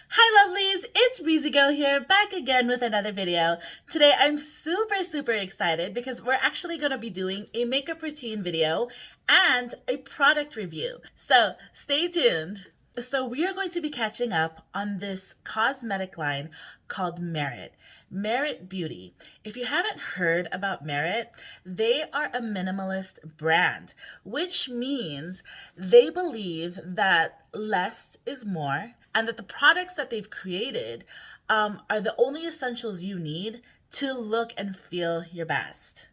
Hi lovelies, it's Breezy Girl here, back again with another video. Today I'm super excited because we're actually going to be doing a makeup routine video and a product review. So stay tuned. So we are going to be catching up on this cosmetic line called Merit Beauty. If you haven't heard about Merit, they are a minimalist brand, which means they believe that less is more and that the products that they've created are the only essentials you need to look and feel your best.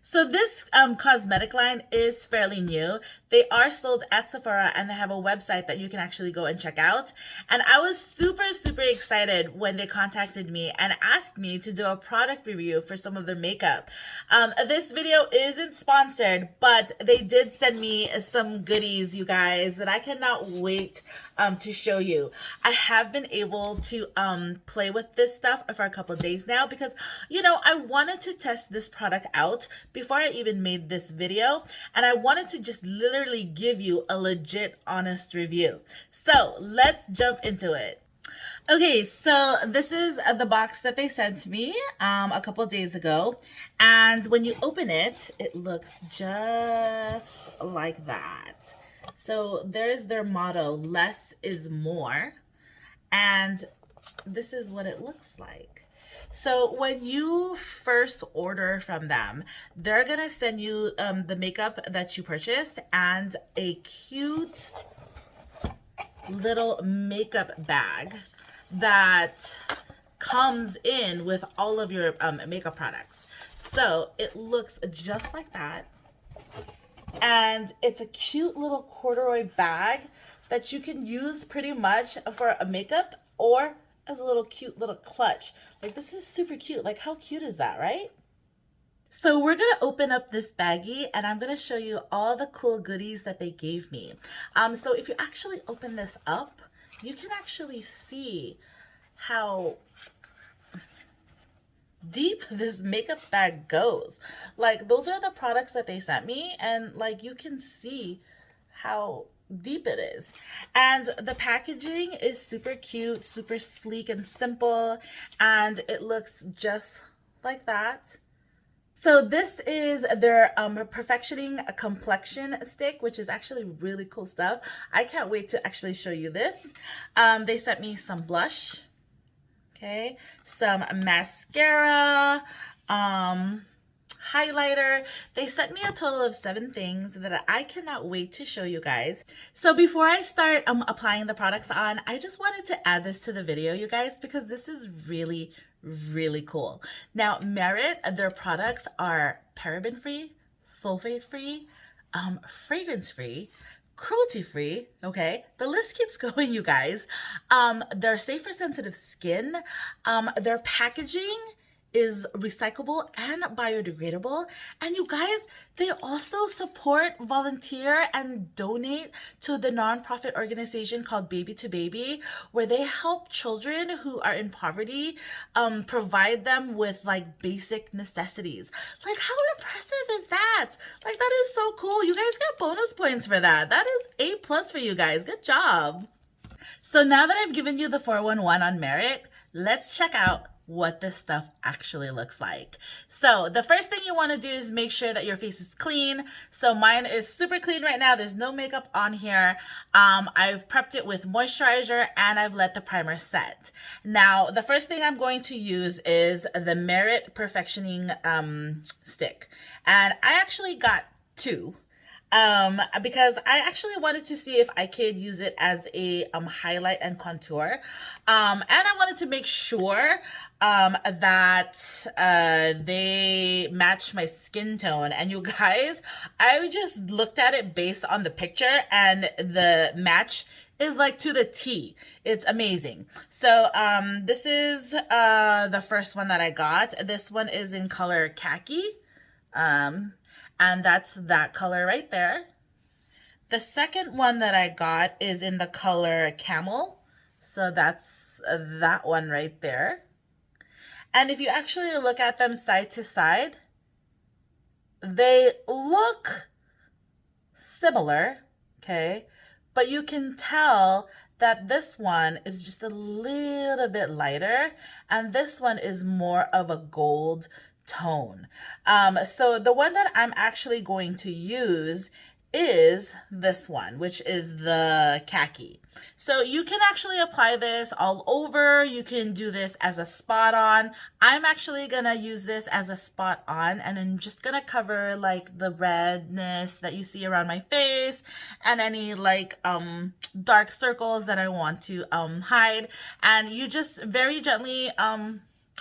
So this cosmetic line is fairly new. They are sold at Sephora and they have a website that you can actually go and check out. And I was super excited when they contacted me and asked me to do a product review for some of their makeup. This video isn't sponsored, but they did send me some goodies, you guys, that I cannot wait to show you. I have been able to play with this stuff for a couple days now because, you know, I wanted to test this product out before I even made this video, and I wanted to just literally give you a legit honest review. So let's jump into it. Okay, so this is the box that they sent to me a couple days ago, and when you open it, it looks just like that. So there's their motto, less is more, and this is what it looks like. So when you first order from them, they're gonna send you the makeup that you purchased and a cute little makeup bag that comes in with all of your makeup products. So it looks just like that. And it's a cute little corduroy bag that you can use pretty much for a makeup or as a little cute little clutch. Like, this is super cute. Like, how cute is that, right? So we're gonna open up this baggie and I'm gonna show you all the cool goodies that they gave me. So if you actually open this up, you can actually see how deep this makeup bag goes. Like, those are the products that they sent me, and like you can see how deep it is. And the packaging is super cute, super sleek and simple, and it looks just like that. So this is their perfectioning complexion stick, which is actually really cool stuff. I can't wait to actually show you this. They sent me some blush, okay, some mascara, highlighter. They sent me a total of 7 things that I cannot wait to show you guys. So before I start applying the products on, I just wanted to add this to the video, you guys, because this is really cool. Now, Merit, their products are paraben free, sulfate free, fragrance free, cruelty free. Okay, the list keeps going, you guys. They're safe for sensitive skin. Their packaging is recyclable and biodegradable, and you guys, they also support, volunteer, and donate to the nonprofit organization called Baby to Baby, where they help children who are in poverty, provide them with like basic necessities. Like, how impressive is that? Like, that is so cool. You guys get bonus points for that. That is A+ for you guys. Good job. So now that I've given you the 411 on Merit, let's check out what this stuff actually looks like. So the first thing you want to do is make sure that your face is clean. So mine is super clean right now. There's no makeup on here. I've prepped it with moisturizer and I've let the primer set. Now, the first thing I'm going to use is the Merit Perfectioning stick. And I actually got 2. Because I actually wanted to see if I could use it as a highlight and contour. And I wanted to make sure that they match my skin tone. And you guys, I just looked at it based on the picture and the match is like to the T. It's amazing. So this is the first one that I got. This one is in color Khaki. And that's that color right there. The second one that I got is in the color Camel. So that's that one right there. And if you actually look at them side to side, they look similar, okay? But you can tell that this one is just a little bit lighter, and this one is more of a gold tone. So the one that I'm actually going to use is this one, which is the Khaki. So you can actually apply this all over. You can do this as a spot on. I'm actually gonna use this as a spot on, and I'm just gonna cover like the redness that you see around my face and any like dark circles that I want to hide. And you just very gently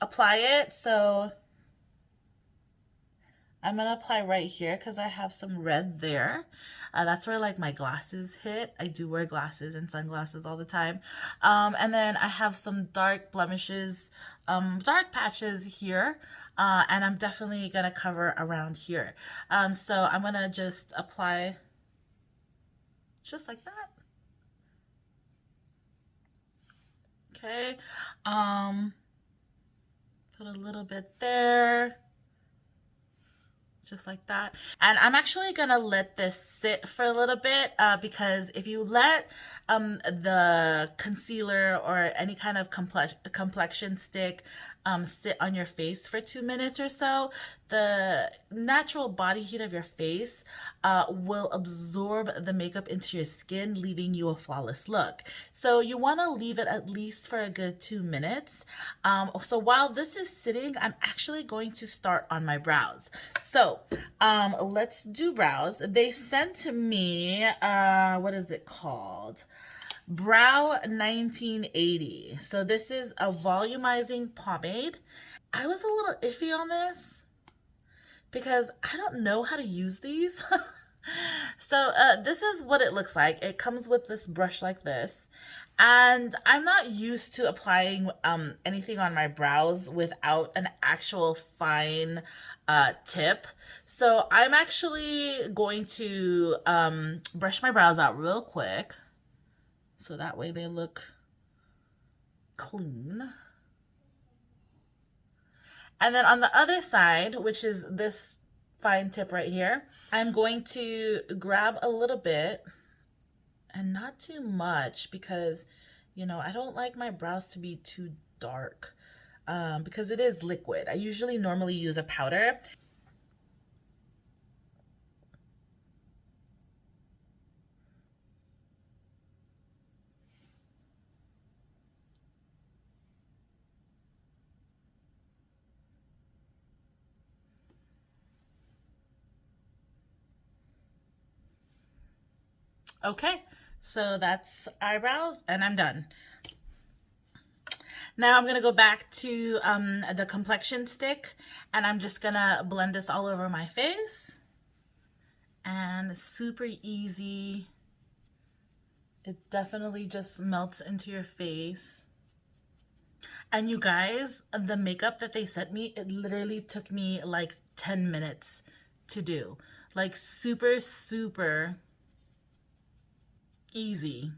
apply it. So I'm gonna apply right here because I have some red there. That's where like my glasses hit. I do wear glasses and sunglasses all the time. And then I have some dark blemishes, dark patches here. And I'm definitely gonna cover around here. So I'm gonna just apply just like that. Okay. Put a little bit there. Just like that. And I'm actually gonna let this sit for a little bit because if you let the concealer or any kind of complexion stick sit on your face for 2 minutes or so, the natural body heat of your face will absorb the makeup into your skin, leaving you a flawless look. So you want to leave it at least for a good 2 minutes. So while this is sitting, I'm actually going to start on my brows. So let's do brows. They sent me, what is it called? Brow 1980. So this is a volumizing pomade. I was a little iffy on this because I don't know how to use these. So this is what it looks like. It comes with this brush like this. And I'm not used to applying anything on my brows without an actual fine tip. So I'm actually going to brush my brows out real quick. So that way they look clean. And then on the other side, which is this fine tip right here, I'm going to grab a little bit and not too much because, you know, I don't like my brows to be too dark because it is liquid. I usually normally use a powder. Okay, so that's eyebrows and I'm done. Now I'm going to go back to the complexion stick and I'm just going to blend this all over my face. And super easy. It definitely just melts into your face. And you guys, the makeup that they sent me, it literally took me like 10 minutes to do. Like super, super easy.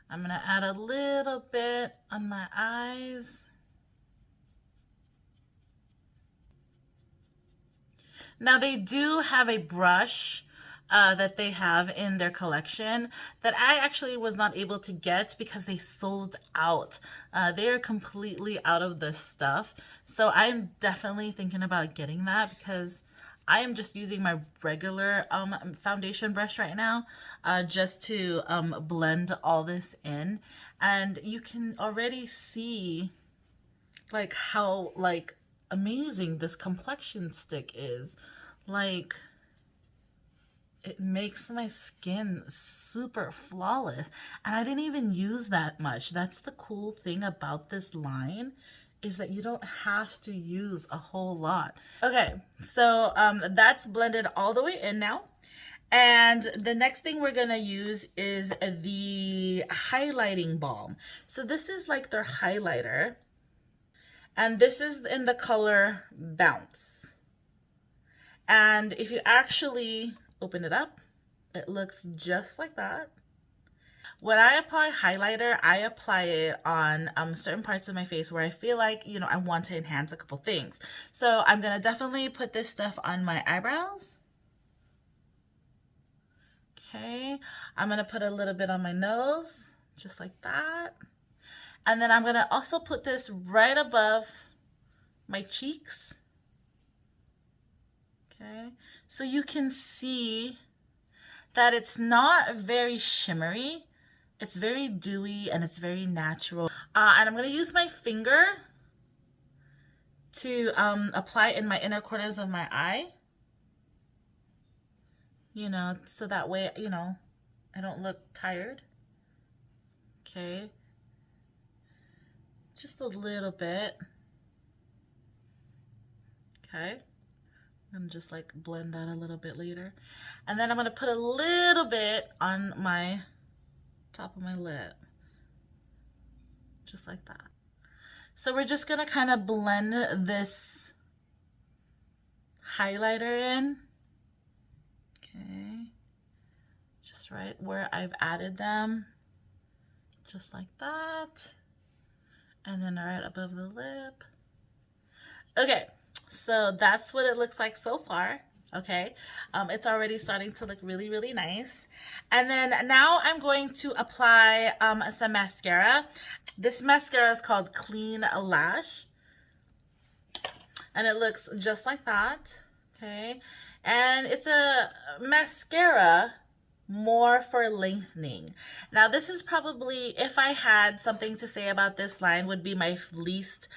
I'm gonna add a little bit on my eyes. Now they do have a brush that they have in their collection that I actually was not able to get because they sold out. They are completely out of this stuff. So I'm definitely thinking about getting that because I am just using my regular foundation brush right now just to blend all this in. And you can already see like how like amazing this complexion stick is. Like, it makes my skin super flawless. And I didn't even use that much. That's the cool thing about this line, is that you don't have to use a whole lot. Okay, so that's blended all the way in now. And the next thing we're gonna use is the highlighting balm. So this is like their highlighter. And this is in the color Bounce. And if you actually open it up, it looks just like that. When I apply highlighter, I apply it on certain parts of my face where I feel like, you know, I want to enhance a couple things. So I'm going to definitely put this stuff on my eyebrows. Okay, I'm gonna put a little bit on my nose, just like that. And then I'm gonna also put this right above my cheeks. Okay, so you can see that it's not very shimmery. It's very dewy and it's very natural. And I'm gonna use my finger to apply in my inner corners of my eye. You know, so that way, you know, I don't look tired. Okay. Just a little bit. Okay. I'm gonna just like blend that a little bit later. And then I'm gonna put a little bit on my top of my lip. Just like that. So we're just gonna kind of blend this highlighter in. Okay. Just right where I've added them. Just like that. And then right above the lip. Okay, so that's what it looks like so far. Okay, it's already starting to look really, really nice. And then now I'm going to apply some mascara. This mascara is called Clean Lash. And it looks just like that. Okay, and it's a mascara more for lengthening. Now this is probably, if I had something to say about this line, would be my least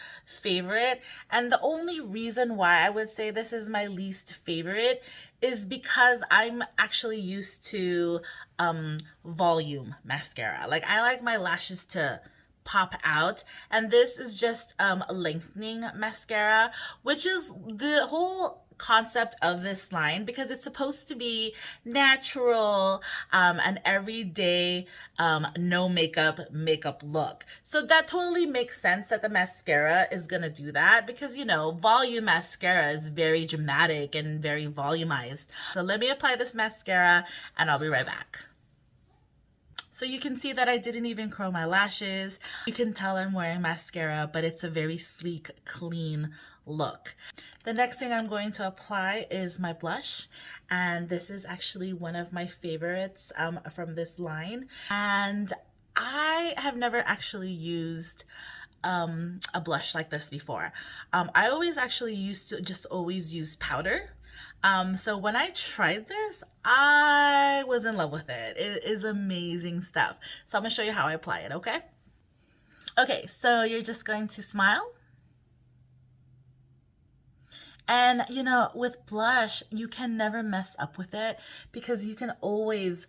favorite. And the only reason why I would say this is my least favorite is because I'm actually used to volume mascara. Like I like my lashes to pop out, and this is just a lengthening mascara, which is the whole concept of this line, because it's supposed to be natural, an everyday no makeup look. So that totally makes sense that the mascara is gonna do that, because you know, volume mascara is very dramatic and very volumized. So let me apply this mascara and I'll be right back. So you can see that I didn't even curl my lashes. You can tell I'm wearing mascara, but it's a very sleek, clean look. The next thing I'm going to apply is my blush. And this is actually one of my favorites from this line. And I have never actually used a blush like this before. I always actually used to just always use powder. So when I tried this, I was in love with it. It is amazing stuff. So I'm gonna show you how I apply it, okay? Okay, so you're just going to smile. And you know, with blush, you can never mess up with it, because you can always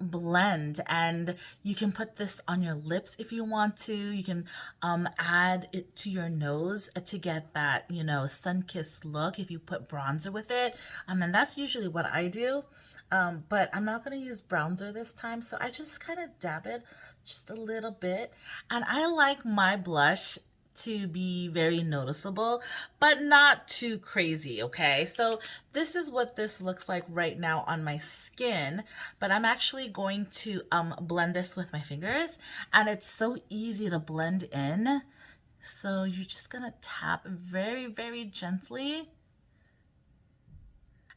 blend, and you can put this on your lips if you want to. You can add it to your nose to get that, you know, sun-kissed look if you put bronzer with it. And that's usually what I do. But I'm not going to use bronzer this time, so I just kind of dab it just a little bit. And I like my blush to be very noticeable, but not too crazy, okay? So this is what this looks like right now on my skin, but I'm actually going to blend this with my fingers, and it's so easy to blend in. So you're just gonna tap very, very gently,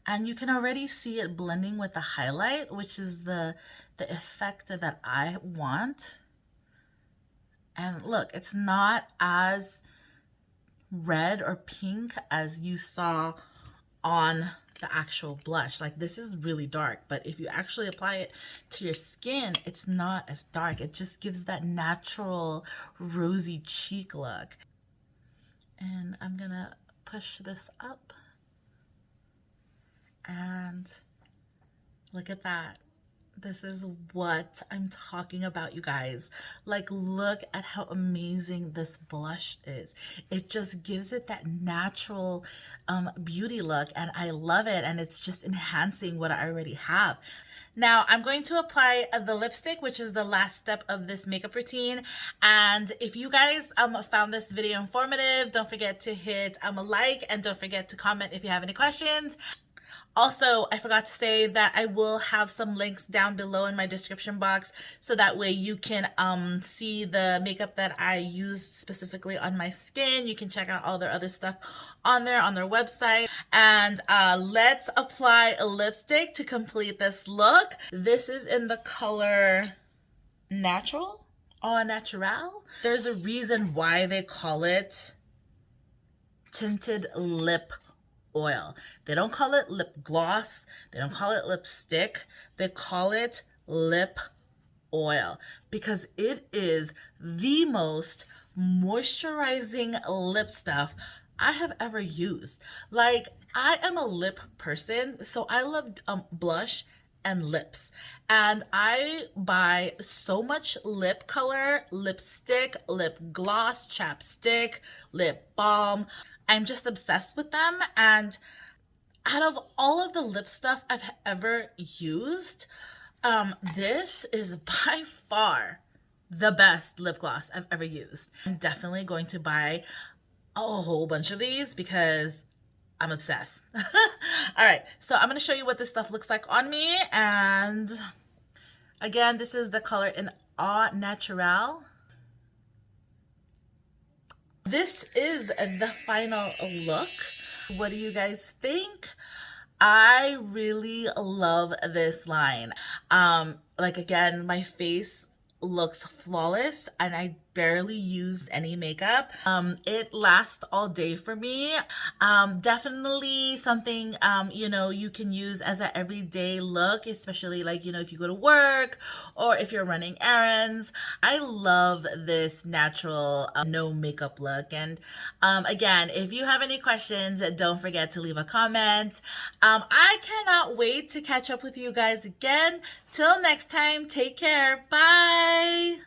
and you can already see it blending with the highlight, which is the effect that I want. And look, it's not as red or pink as you saw on the actual blush. Like, this is really dark, but if you actually apply it to your skin, it's not as dark. It just gives that natural rosy cheek look. And I'm gonna push this up, and look at that. This is what I'm talking about, you guys. Like, look at how amazing this blush is. It just gives it that natural beauty look, and I love it, and it's just enhancing what I already have. Now I'm going to apply the lipstick, which is the last step of this makeup routine. And if you guys found this video informative, don't forget to hit a like, and don't forget to comment if you have any questions. Also, I forgot to say that I will have some links down below in my description box so that way you can see the makeup that I used specifically on my skin. You can check out all their other stuff on their website. And let's apply a lipstick to complete this look. This is in the color Natural, Au Natural. There's a reason why they call it tinted lip oil. They don't call it lip gloss. They don't call it lipstick. They call it lip oil because it is the most moisturizing lip stuff I have ever used. Like, I am a lip person, so I love blush and lips. And I buy so much lip color, lipstick, lip gloss, chapstick, lip balm. I'm just obsessed with them. And out of all of the lip stuff I've ever used, this is by far the best lip gloss I've ever used. I'm definitely going to buy a whole bunch of these because I'm obsessed. All right, so I'm going to show you what this stuff looks like on me. And again, this is the color in Au Natural. This is the final look. What do you guys think? I really love this line. Like, again, my face looks flawless and I barely used any makeup. It lasts all day for me. Definitely something you know, you can use as an everyday look, especially like, you know, if you go to work or if you're running errands. I love this natural no makeup look. And again, if you have any questions, don't forget to leave a comment. I cannot wait to catch up with you guys again. Till next time, take care. Bye.